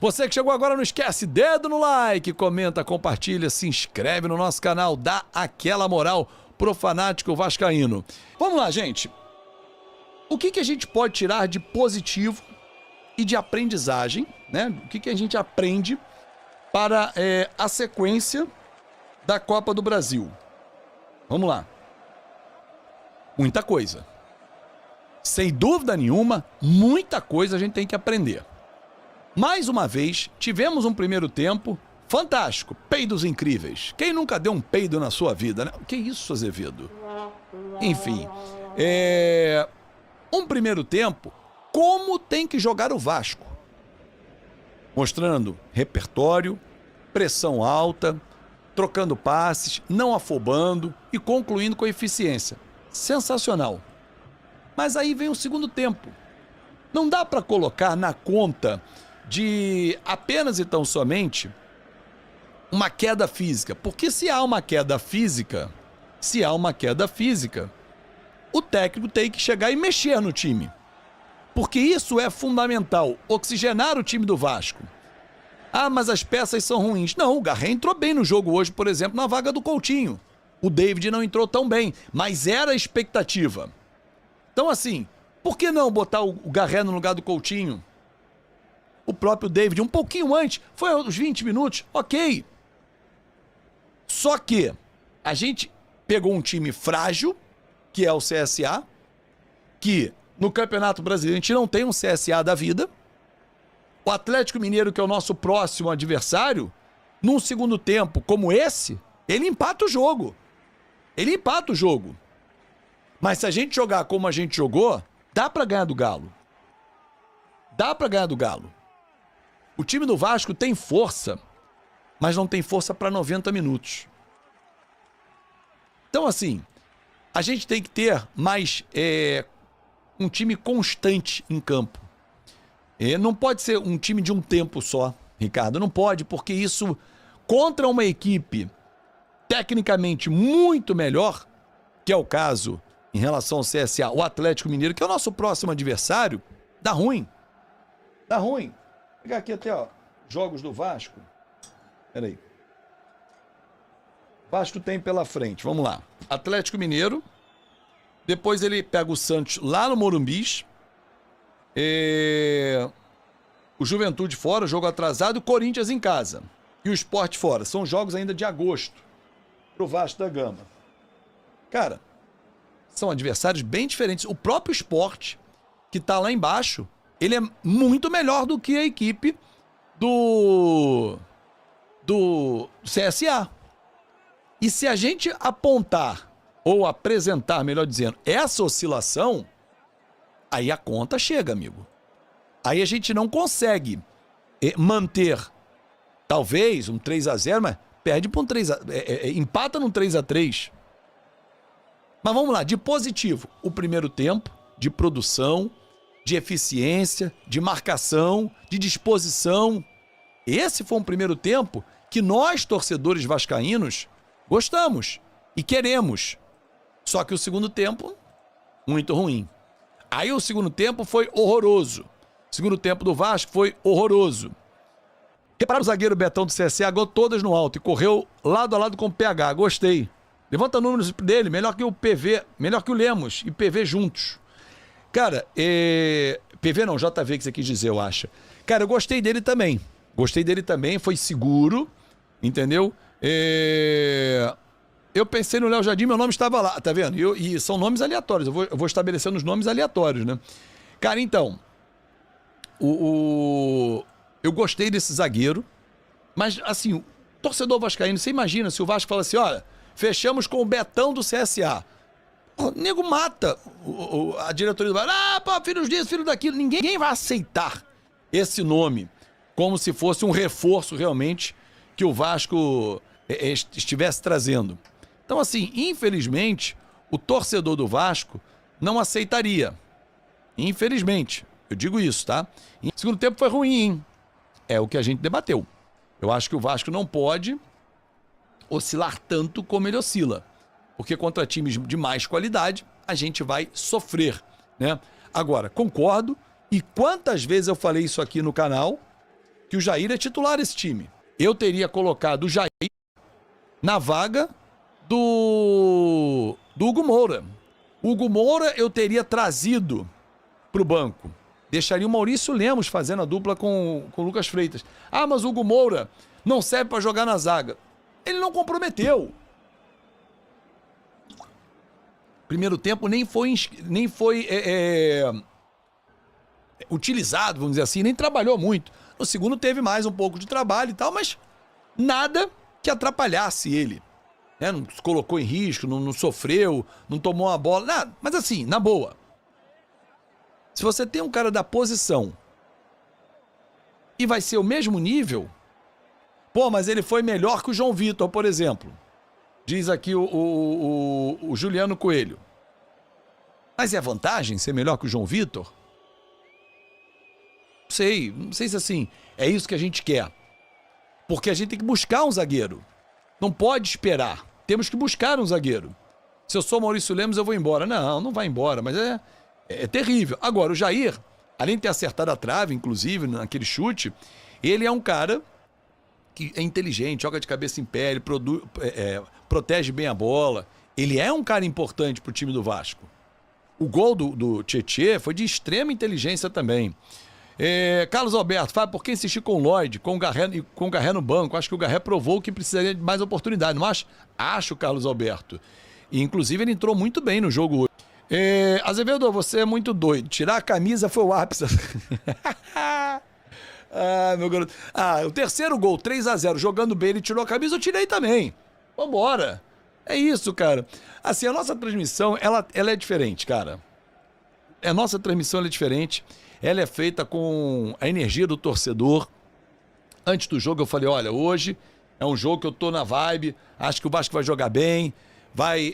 Você que chegou agora, não esquece, dedo no like, comenta, compartilha, se inscreve no nosso canal, dá aquela moral pro fanático vascaíno. Vamos lá, gente. O que a gente pode tirar de positivo e de aprendizagem, né? O que a gente aprende para a sequência da Copa do Brasil? Vamos lá. Muita coisa. Sem dúvida nenhuma, muita coisa a gente tem que aprender. Mais uma vez, tivemos um primeiro tempo fantástico, peidos incríveis. Quem nunca deu um peido na sua vida, né? Que isso, Azevedo? Enfim, um primeiro tempo, como tem que jogar o Vasco. Mostrando repertório, pressão alta, trocando passes, não afobando e concluindo com eficiência. Sensacional. Mas aí vem o segundo tempo. Não dá para colocar na conta de apenas e tão somente uma queda física. Porque se há uma queda física, o técnico tem que chegar e mexer no time. Porque isso é fundamental, oxigenar o time do Vasco. Ah, mas as peças são ruins. Não, o Garré entrou bem no jogo hoje, por exemplo, na vaga do Coutinho. O David não entrou tão bem, mas era a expectativa. Então assim, por que não botar o Garré no lugar do Coutinho? O próprio David, um pouquinho antes, foi aos 20 minutos, ok. Só que a gente pegou um time frágil, que é o CSA, que no Campeonato Brasileiro a gente não tem um CSA da vida. O Atlético Mineiro, que é o nosso próximo adversário, num segundo tempo como esse, ele empata o jogo. Mas se a gente jogar como a gente jogou, dá pra ganhar do Galo. O time do Vasco tem força, mas não tem força para 90 minutos. Então, assim, a gente tem que ter mais um time constante em campo. Não pode ser um time de um tempo só, Ricardo. Não pode, porque isso, contra uma equipe tecnicamente muito melhor, que é o caso em relação ao CSA, o Atlético Mineiro, que é o nosso próximo adversário, dá ruim. Vou pegar aqui até, ó, jogos do Vasco. Peraí. Vasco tem pela frente, vamos lá. Atlético Mineiro. Depois ele pega o Santos lá no Morumbis. O Juventude fora, jogo atrasado. O Corinthians em casa. E o Sport fora. São jogos ainda de agosto pro Vasco da Gama. Cara, são adversários bem diferentes. O próprio Sport, que tá lá embaixo, ele é muito melhor do que a equipe do CSA. E se a gente apontar, ou apresentar, melhor dizendo, essa oscilação, aí a conta chega, amigo. Aí a gente não consegue manter, talvez, um 3-0, mas perde para um 3-0, empata num 3-3. Mas vamos lá, de positivo, o primeiro tempo, de produção, de eficiência, de marcação, de disposição. Esse foi um primeiro tempo que nós, torcedores vascaínos, gostamos e queremos. Só que o segundo tempo, muito ruim. Aí o segundo tempo foi horroroso. O segundo tempo do Vasco foi horroroso. Repararam o zagueiro Betão do CSA, gol todas no alto e correu lado a lado com o PH. Gostei. Levanta números dele, melhor que o PV, melhor que o Lemos e PV juntos. Cara, PV não, JV que você quis dizer, eu acho. Cara, eu gostei dele também. Foi seguro, entendeu? Eu pensei no Léo Jardim, meu nome estava lá, tá vendo? E são nomes aleatórios, eu vou estabelecendo os nomes aleatórios, né? Cara, então, eu gostei desse zagueiro, mas assim, o torcedor vascaíno, você imagina se o Vasco fala assim, olha, fechamos com o Betão do CSA. O nego mata a diretoria do Vasco. Ah, pô, filho disso, filho daquilo. Ninguém vai aceitar esse nome como se fosse um reforço realmente que o Vasco estivesse trazendo. Então, assim, infelizmente, o torcedor do Vasco não aceitaria. Infelizmente. Eu digo isso, tá? O segundo tempo foi ruim, hein? É o que a gente debateu. Eu acho que o Vasco não pode oscilar tanto como ele oscila. Porque contra times de mais qualidade, a gente vai sofrer, né? Agora, concordo, e quantas vezes eu falei isso aqui no canal, que o Jair é titular desse time. Eu teria colocado o Jair na vaga do Hugo Moura. O Hugo Moura eu teria trazido pro banco. Deixaria o Maurício Lemos fazendo a dupla com o Lucas Freitas. Ah, mas o Hugo Moura não serve para jogar na zaga. Ele não comprometeu. Primeiro tempo nem foi utilizado, vamos dizer assim, nem trabalhou muito. No segundo teve mais um pouco de trabalho e tal, mas nada que atrapalhasse ele. Né? Não se colocou em risco, não sofreu, não tomou uma bola, nada. Mas assim, na boa. Se você tem um cara da posição e vai ser o mesmo nível, pô, mas ele foi melhor que o João Vitor, por exemplo. Diz aqui o Juliano Coelho. Mas é vantagem ser melhor que o João Vitor? Não sei se assim, é isso que a gente quer. Porque a gente tem que buscar um zagueiro. Não pode esperar. Temos que buscar um zagueiro. Se eu sou Maurício Lemos, eu vou embora. Não vai embora, mas é terrível. Agora, o Jair, além de ter acertado a trave, inclusive, naquele chute, ele é um cara que é inteligente, joga de cabeça em pé, ele protege bem a bola. Ele é um cara importante pro time do Vasco. O gol do Tietê foi de extrema inteligência também. Carlos Alberto, Fábio, por que insistir com o Lloyd, com o Garré no banco? Acho que o Garré provou que precisaria de mais oportunidade, não acho? Acho, Carlos Alberto. E, inclusive, ele entrou muito bem no jogo hoje. Azevedo, você é muito doido. Tirar a camisa foi o ápice. Meu garoto. O terceiro gol, 3-0, jogando bem, ele tirou a camisa, eu tirei também. Vambora. É isso, cara. Assim, a nossa transmissão, ela é diferente, cara. A nossa transmissão ela é diferente. Ela é feita com a energia do torcedor. Antes do jogo eu falei, olha, hoje é um jogo que eu tô na vibe, acho que o Vasco vai jogar bem, vai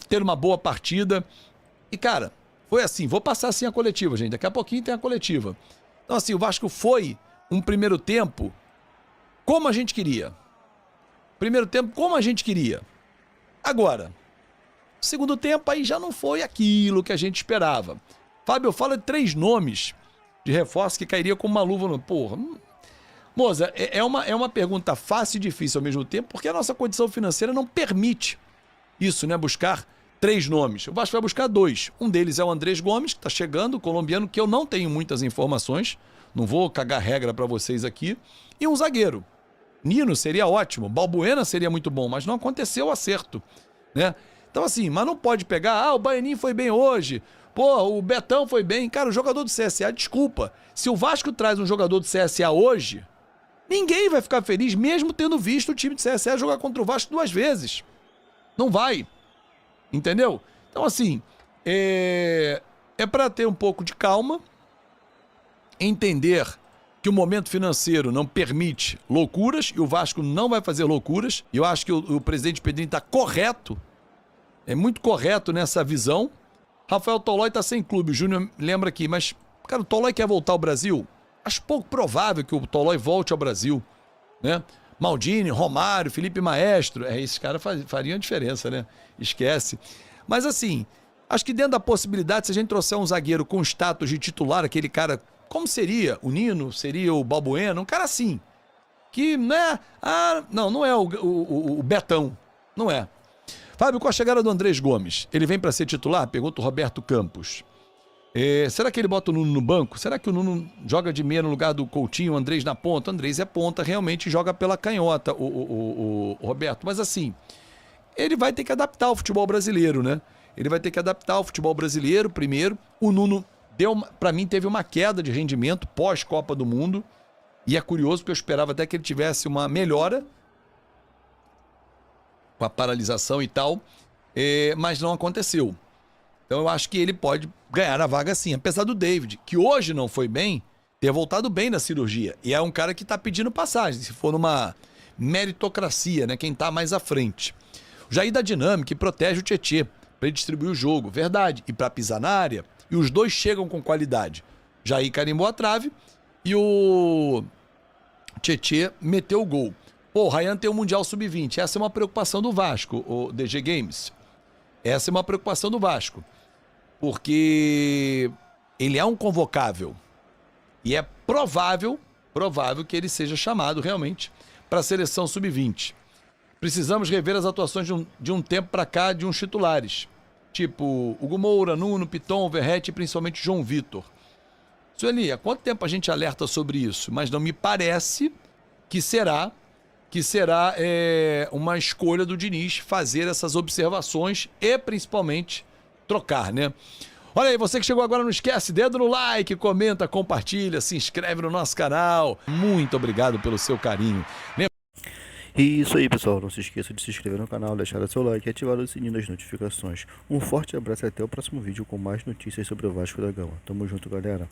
ter uma boa partida. E, cara, foi assim, vou passar assim a coletiva, gente. Daqui a pouquinho tem a coletiva. Então, assim, o Vasco foi um primeiro tempo como a gente queria. Primeiro tempo como a gente queria. Agora, segundo tempo aí já não foi aquilo que a gente esperava. Fábio, fala de 3 nomes de reforço que cairia como uma luva no... Porra, moça, é uma pergunta fácil e difícil ao mesmo tempo, porque a nossa condição financeira não permite isso, né? Buscar 3 nomes. O Vasco vai buscar 2. Um deles é o Andrés Gomes, que está chegando, o colombiano, que eu não tenho muitas informações. Não vou cagar regra para vocês aqui. E um zagueiro. Nino seria ótimo. Balbuena seria muito bom, mas não aconteceu o acerto, né? Então assim, mas não pode pegar, o Baianinho foi bem hoje, pô, o Betão foi bem. Cara, o jogador do CSA, desculpa, se o Vasco traz um jogador do CSA hoje, ninguém vai ficar feliz, mesmo tendo visto o time do CSA jogar contra o Vasco 2 vezes. Não vai. Entendeu? Então assim, é para ter um pouco de calma, entender que o momento financeiro não permite loucuras, e o Vasco não vai fazer loucuras, e eu acho que o presidente Pedrinho está correto, é muito correto nessa visão. Rafael Tolói está sem clube, o Júnior lembra aqui, mas, cara, o Tolói quer voltar ao Brasil? Acho pouco provável que o Tolói volte ao Brasil, né? Maldini, Romário, Felipe Maestro, esses caras fariam a diferença, né? Esquece. Mas assim, acho que dentro da possibilidade, se a gente trouxer um zagueiro com status de titular, aquele cara, como seria o Nino, seria o Balbuena, um cara assim, que, né? Não é o Betão, não é. Fábio, com a chegada do Andrés Gomes, ele vem para ser titular? Pergunta o Roberto Campos. Será que ele bota o Nuno no banco? Será que o Nuno joga de meia no lugar do Coutinho, o Andrés na ponta? O Andrés é ponta, realmente joga pela canhota, o Roberto. Mas assim, ele vai ter que adaptar o futebol brasileiro, né? Ele vai ter que adaptar o futebol brasileiro primeiro. O Nuno, para mim, teve uma queda de rendimento pós-Copa do Mundo. E é curioso porque eu esperava até que ele tivesse uma melhora com a paralisação e tal, mas não aconteceu. Então eu acho que ele pode ganhar a vaga sim, apesar do David, que hoje não foi bem, ter voltado bem na cirurgia. E é um cara que está pedindo passagem, se for numa meritocracia, né? Quem está mais à frente. O Jair da Dinâmica, que protege o Tietê para ele distribuir o jogo, verdade. E para pisar na área, e os dois chegam com qualidade. Jair carimbou a trave e o Tietê meteu o gol. Pô, o Ryan tem o Mundial Sub-20. Essa é uma preocupação do Vasco, o DG Games. Essa é uma preocupação do Vasco. Porque ele é um convocável. E é provável provável que ele seja chamado realmente para a seleção sub-20. Precisamos rever as atuações de um tempo para cá de uns titulares, tipo Hugo Moura, Nuno, Piton, Verratti e principalmente João Vitor. Sueli, há quanto tempo a gente alerta sobre isso? Mas não me parece que será uma escolha do Diniz fazer essas observações e principalmente trocar, né? Olha aí, você que chegou agora, não esquece, dedo no like, comenta, compartilha, se inscreve no nosso canal. Muito obrigado pelo seu carinho. E isso aí, pessoal. Não se esqueça de se inscrever no canal, deixar o seu like e ativar o sininho das notificações. Um forte abraço e até o próximo vídeo com mais notícias sobre o Vasco da Gama. Tamo junto, galera.